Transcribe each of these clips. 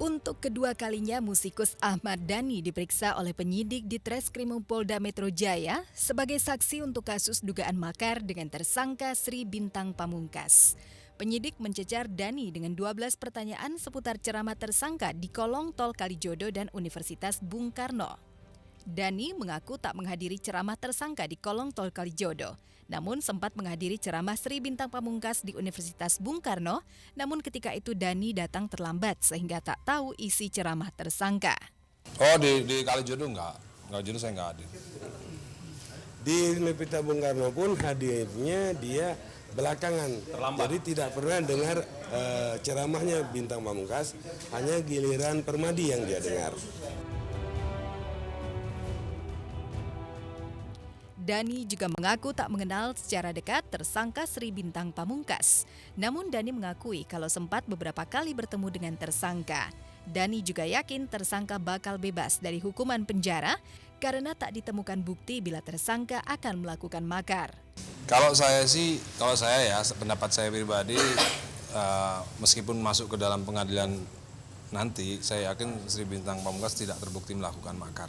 Untuk kedua kalinya, musikus Ahmad Dhani diperiksa oleh penyidik di Treskrimum Polda Metro Jaya sebagai saksi untuk kasus dugaan makar dengan tersangka Sri Bintang Pamungkas. Penyidik mencecar Dhani dengan 12 pertanyaan seputar ceramah tersangka di kolong tol Kalijodo dan Universitas Bung Karno. Dhani mengaku tak menghadiri ceramah tersangka di kolong tol Kalijodo, namun sempat menghadiri ceramah Sri Bintang Pamungkas di Universitas Bung Karno, namun ketika itu Dhani datang terlambat sehingga tak tahu isi ceramah tersangka. Oh, di Kalijodo enggak. Kalijodo saya enggak hadir. Di Universitas Bung Karno pun hadirnya dia belakangan. Terlambat. Jadi tidak pernah dengar ceramahnya Bintang Pamungkas, hanya giliran Permadi yang dia dengar. Dhani juga mengaku tak mengenal secara dekat tersangka Sri Bintang Pamungkas. Namun Dhani mengakui kalau sempat beberapa kali bertemu dengan tersangka. Dhani juga yakin tersangka bakal bebas dari hukuman penjara karena tak ditemukan bukti bila tersangka akan melakukan makar. Kalau saya ya, pendapat saya pribadi, meskipun masuk ke dalam pengadilan nanti, saya yakin Sri Bintang Pamungkas tidak terbukti melakukan makar.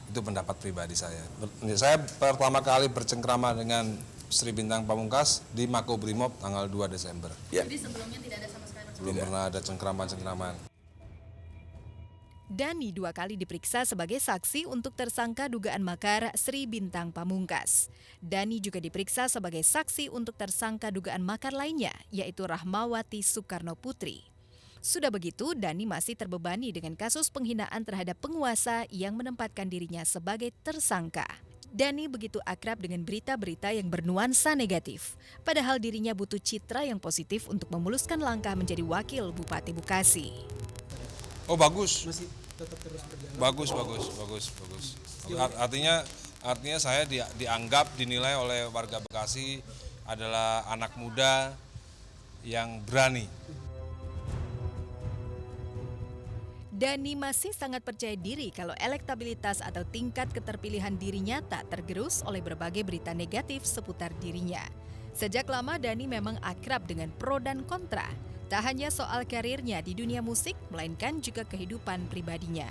Itu pendapat pribadi saya. Saya pertama kali bercengkrama dengan Sri Bintang Pamungkas di Makobrimob tanggal 2 Desember. Ya. Jadi sebelumnya tidak ada sama sekali? Belum pernah ada cengkraman. Dhani 2 kali diperiksa sebagai saksi untuk tersangka dugaan makar Sri Bintang Pamungkas. Dhani juga diperiksa sebagai saksi untuk tersangka dugaan makar lainnya, yaitu Rahmawati Soekarno Putri. Sudah begitu, Dhani masih terbebani dengan kasus penghinaan terhadap penguasa yang menempatkan dirinya sebagai tersangka. Dhani begitu akrab dengan berita-berita yang bernuansa negatif, padahal dirinya butuh citra yang positif untuk memuluskan langkah menjadi wakil Bupati Bekasi. Oh, bagus. Masih tetap terus berjalan. Bagus. Artinya saya dianggap, dinilai oleh warga Bekasi adalah anak muda yang berani. Dhani masih sangat percaya diri kalau elektabilitas atau tingkat keterpilihan dirinya tak tergerus oleh berbagai berita negatif seputar dirinya. Sejak lama Dhani memang akrab dengan pro dan kontra. Tak hanya soal karirnya di dunia musik, melainkan juga kehidupan pribadinya.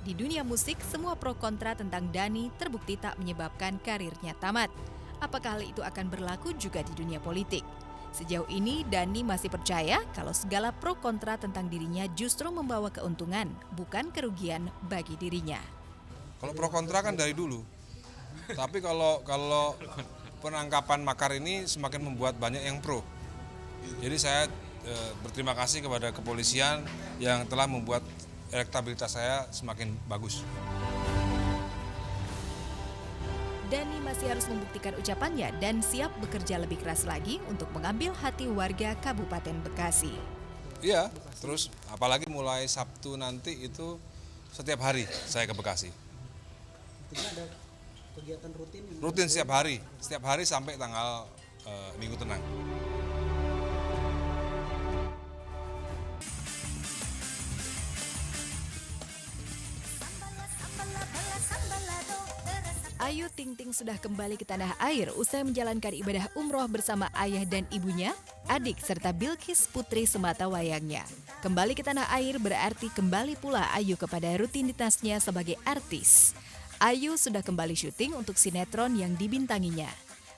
Di dunia musik, semua pro kontra tentang Dhani terbukti tak menyebabkan karirnya tamat. Apakah hal itu akan berlaku juga di dunia politik? Sejauh ini, Dhani masih percaya kalau segala pro kontra tentang dirinya justru membawa keuntungan, bukan kerugian bagi dirinya. Kalau pro kontra kan dari dulu. Tapi kalau penangkapan makar ini semakin membuat banyak yang pro. Jadi saya berterima kasih kepada kepolisian yang telah membuat elektabilitas saya semakin bagus. Dhani masih harus membuktikan ucapannya dan siap bekerja lebih keras lagi untuk mengambil hati warga Kabupaten Bekasi. Iya, terus apalagi mulai Sabtu nanti itu setiap hari saya ke Bekasi. Tidak ada kegiatan rutin? Rutin setiap hari sampai tanggal Minggu Tenang. Ayu Ting Ting sudah kembali ke tanah air usai menjalankan ibadah umroh bersama ayah dan ibunya, adik serta Bilqis putri sematawayangnya. Kembali ke tanah air berarti kembali pula Ayu kepada rutinitasnya sebagai artis. Ayu sudah kembali syuting untuk sinetron yang dibintanginya.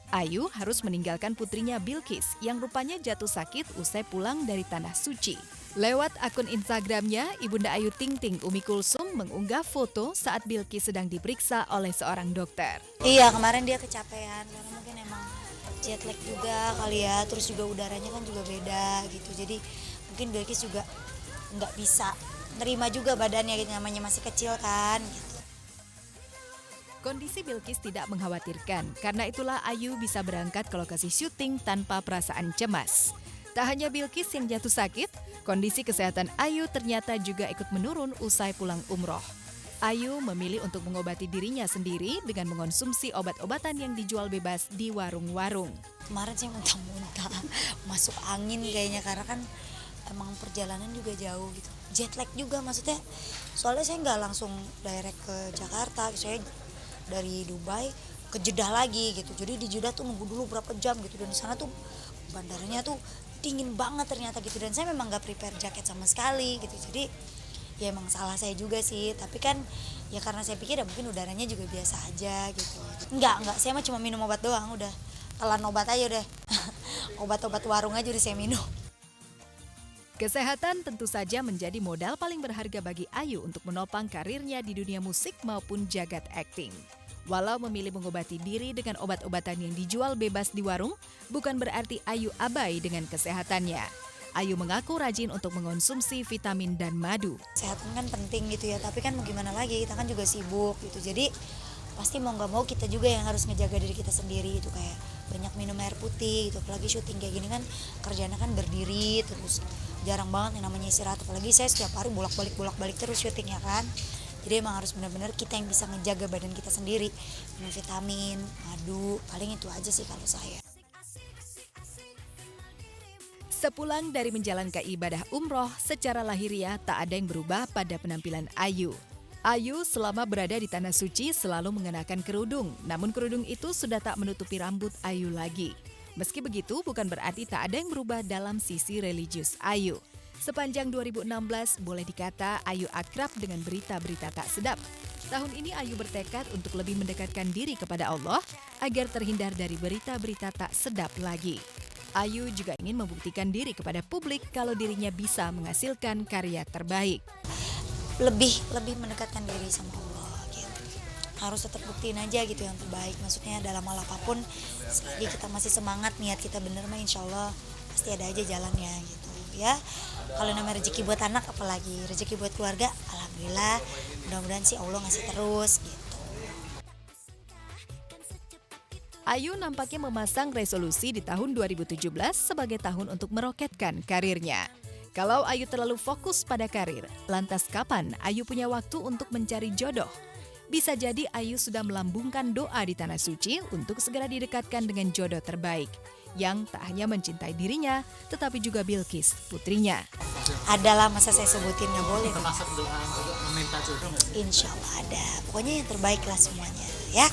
Ayu harus meninggalkan putrinya Bilqis yang rupanya jatuh sakit usai pulang dari Tanah Suci. Lewat akun Instagramnya, Ibunda Ayu Ting Ting Umi Kulsum mengunggah foto saat Bilqis sedang diperiksa oleh seorang dokter. Iya, kemarin dia kecapean karena mungkin emang jet lag juga kali ya, terus juga udaranya kan juga beda gitu. Jadi mungkin Bilqis juga nggak bisa nerima juga badannya gitu, namanya masih kecil kan gitu. Kondisi Bilqis tidak mengkhawatirkan, karena itulah Ayu bisa berangkat ke lokasi syuting tanpa perasaan cemas. Tak hanya Bilqis yang jatuh sakit, kondisi kesehatan Ayu ternyata juga ikut menurun usai pulang umroh. Ayu memilih untuk mengobati dirinya sendiri dengan mengonsumsi obat-obatan yang dijual bebas di warung-warung. Kemarin sih muntah-muntah, masuk angin kayaknya karena kan emang perjalanan juga jauh gitu. Jet lag juga maksudnya, soalnya saya nggak langsung direct ke Jakarta, saya dari Dubai ke Jeddah lagi gitu. Jadi di Jeddah tuh nunggu dulu berapa jam gitu, dan di sana tuh bandaranya tuh dingin banget ternyata gitu, dan saya memang nggak prepare jaket sama sekali gitu. Jadi ya emang salah saya juga sih, tapi kan ya karena saya pikir ya mungkin udaranya juga biasa aja gitu. Enggak, saya mah cuma minum obat doang, udah telan obat aja udah. Obat-obat warung aja udah saya minum. Kesehatan tentu saja menjadi modal paling berharga bagi Ayu untuk menopang karirnya di dunia musik maupun jagat akting. Walau memilih mengobati diri dengan obat-obatan yang dijual bebas di warung, bukan berarti Ayu abai dengan kesehatannya. Ayu mengaku rajin untuk mengonsumsi vitamin dan madu. Kesehatan kan penting gitu ya, tapi kan mau gimana lagi, kita kan juga sibuk gitu. Jadi pasti mau nggak mau kita juga yang harus ngejaga diri kita sendiri itu, kayak banyak minum air putih gitu. Apalagi syuting kayak gini kan kerjanya kan berdiri terus, jarang banget yang namanya istirahat. Apalagi saya setiap hari bolak-balik terus syuting ya kan. Jadi emang harus benar-benar kita yang bisa ngejaga badan kita sendiri, minum vitamin, madu, paling itu aja sih kalau saya. Sepulang dari menjalankan ibadah umroh, secara lahiriah tak ada yang berubah pada penampilan Ayu. Ayu selama berada di Tanah Suci selalu mengenakan kerudung, namun kerudung itu sudah tak menutupi rambut Ayu lagi. Meski begitu, bukan berarti tak ada yang berubah dalam sisi religius Ayu. Sepanjang 2016, boleh dikata Ayu akrab dengan berita-berita tak sedap. Tahun ini Ayu bertekad untuk lebih mendekatkan diri kepada Allah agar terhindar dari berita-berita tak sedap lagi. Ayu juga ingin membuktikan diri kepada publik kalau dirinya bisa menghasilkan karya terbaik. Lebih mendekatkan diri sama Allah gitu. Harus tetap buktiin aja gitu yang terbaik. Maksudnya dalam hal apapun, selagi kita masih semangat, niat kita bener mah insya Allah pasti ada aja jalannya gitu ya. Kalau namanya rezeki buat anak, apalagi rezeki buat keluarga, alhamdulillah, mudah-mudahan sih Allah ngasih terus gitu. Ayu nampaknya memasang resolusi di tahun 2017 sebagai tahun untuk meroketkan karirnya. Kalau Ayu terlalu fokus pada karir, lantas kapan Ayu punya waktu untuk mencari jodoh? Bisa jadi Ayu sudah melambungkan doa di Tanah Suci untuk segera didekatkan dengan jodoh terbaik, yang tak hanya mencintai dirinya, tetapi juga Bilqis, putrinya. Adalah, masa saya sebutin nggak boleh. Termasuk doa untuk meminta jodoh nggak? Insya Allah ada. Pokoknya yang terbaik lah semuanya ya.